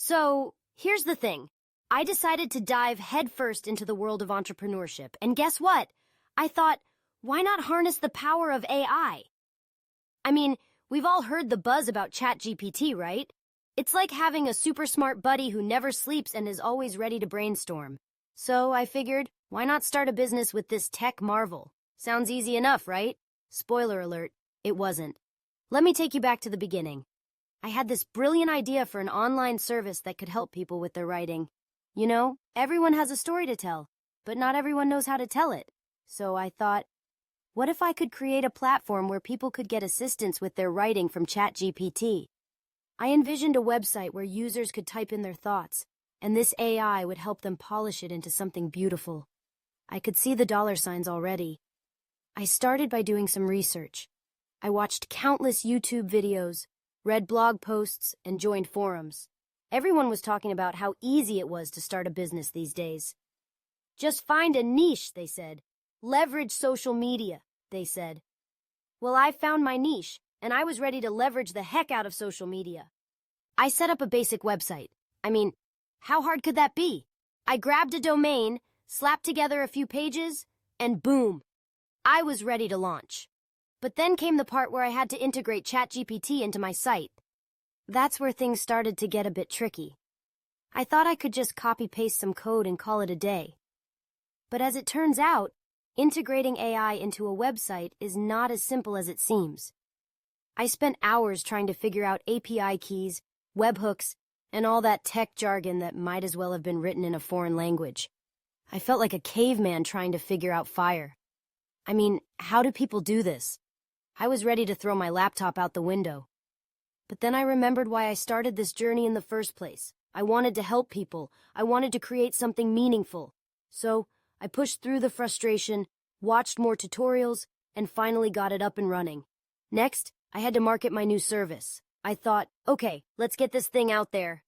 So, here's the thing. I decided to dive headfirst into the world of entrepreneurship, and guess what? I thought, why not harness the power of AI? I mean, we've all heard the buzz about ChatGPT, right? It's like having a super smart buddy who never sleeps and is always ready to brainstorm. So I figured, why not start a business with this tech marvel? Sounds easy enough, right? Spoiler alert, it wasn't. Let me take you back to the beginning. I had this brilliant idea for an online service that could help people with their writing. You know, everyone has a story to tell, but not everyone knows how to tell it. So I thought, what if I could create a platform where people could get assistance with their writing from ChatGPT? I envisioned a website where users could type in their thoughts, and this AI would help them polish it into something beautiful. I could see the dollar signs already. I started by doing some research. I watched countless YouTube videos, read blog posts, and joined forums. Everyone was talking about how easy it was to start a business these days. Just find a niche, they said. Leverage social media, they said. Well, I found my niche, and I was ready to leverage the heck out of social media. I set up a basic website. I mean, how hard could that be? I grabbed a domain, slapped together a few pages, and boom, I was ready to launch. But then came the part where I had to integrate ChatGPT into my site. That's where things started to get a bit tricky. I thought I could just copy-paste some code and call it a day. But as it turns out, integrating AI into a website is not as simple as it seems. I spent hours trying to figure out API keys, webhooks, and all that tech jargon that might as well have been written in a foreign language. I felt like a caveman trying to figure out fire. I mean, how do people do this? I was ready to throw my laptop out the window. But then I remembered why I started this journey in the first place. I wanted to help people. I wanted to create something meaningful. So I pushed through the frustration, watched more tutorials, and finally got it up and running. Next, I had to market my new service. I thought, okay, let's get this thing out there.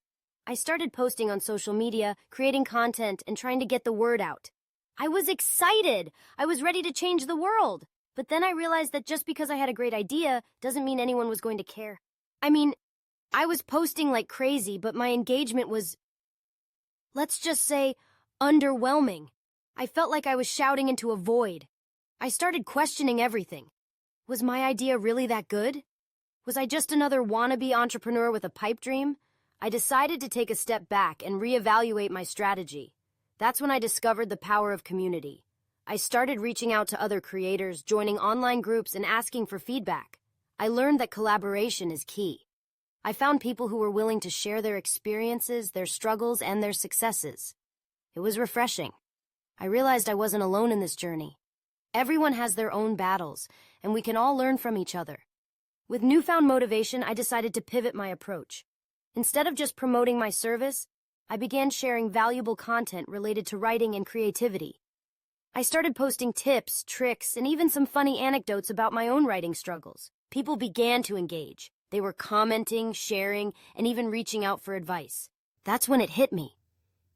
I started posting on social media, creating content, and trying to get the word out. I was excited. I was ready to change the world. But then I realized that just because I had a great idea doesn't mean anyone was going to care. I mean, I was posting like crazy, but my engagement was, let's just say, underwhelming. I felt like I was shouting into a void. I started questioning everything. Was my idea really that good? Was I just another wannabe entrepreneur with a pipe dream? I decided to take a step back and reevaluate my strategy. That's when I discovered the power of community. I started reaching out to other creators, joining online groups, and asking for feedback. I learned that collaboration is key. I found people who were willing to share their experiences, their struggles, and their successes. It was refreshing. I realized I wasn't alone in this journey. Everyone has their own battles, and we can all learn from each other. With newfound motivation, I decided to pivot my approach. Instead of just promoting my service, I began sharing valuable content related to writing and creativity. I started posting tips, tricks, and even some funny anecdotes about my own writing struggles. People began to engage. They were commenting, sharing, and even reaching out for advice. That's when it hit me.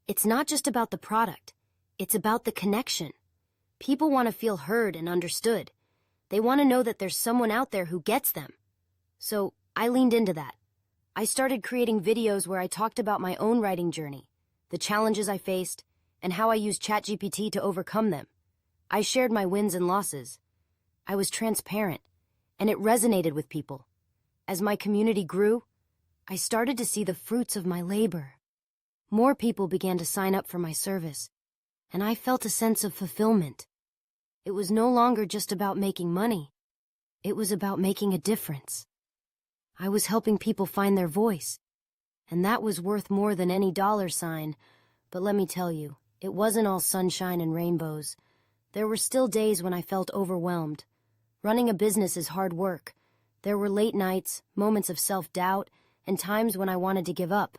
It's not just about the product. It's about the connection. People want to feel heard and understood. They want to know that there's someone out there who gets them. So I leaned into that. I started creating videos where I talked about my own writing journey, the challenges I faced, and how I used ChatGPT to overcome them. I shared my wins and losses. I was transparent, and it resonated with people. As my community grew, I started to see the fruits of my labor. More people began to sign up for my service, and I felt a sense of fulfillment. It was no longer just about making money. It was about making a difference. I was helping people find their voice, and that was worth more than any dollar sign. But let me tell you, it wasn't all sunshine and rainbows. There were still days when I felt overwhelmed. Running a business is hard work. There were late nights, moments of self-doubt, and times when I wanted to give up.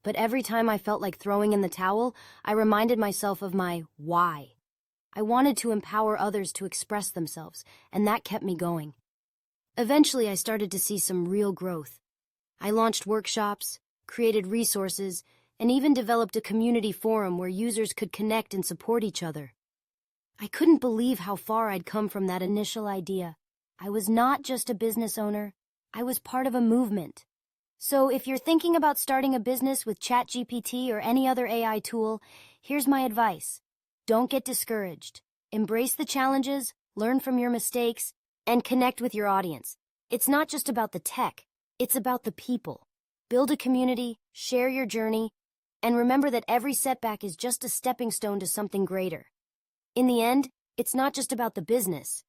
But every time I felt like throwing in the towel, I reminded myself of my why. I wanted to empower others to express themselves, and that kept me going. Eventually, I started to see some real growth. I launched workshops, created resources, and even developed a community forum where users could connect and support each other. I couldn't believe how far I'd come from that initial idea. I was not just a business owner, I was part of a movement. So if you're thinking about starting a business with ChatGPT or any other AI tool, here's my advice. Don't get discouraged. Embrace the challenges, learn from your mistakes, and connect with your audience. It's not just about the tech, it's about the people. Build a community, share your journey, and remember that every setback is just a stepping stone to something greater. In the end, it's not just about the business.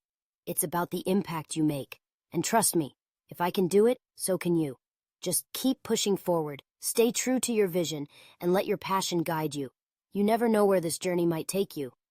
It's about the impact you make. And trust me, if I can do it, so can you. Just keep pushing forward, stay true to your vision, and let your passion guide you. You never know where this journey might take you.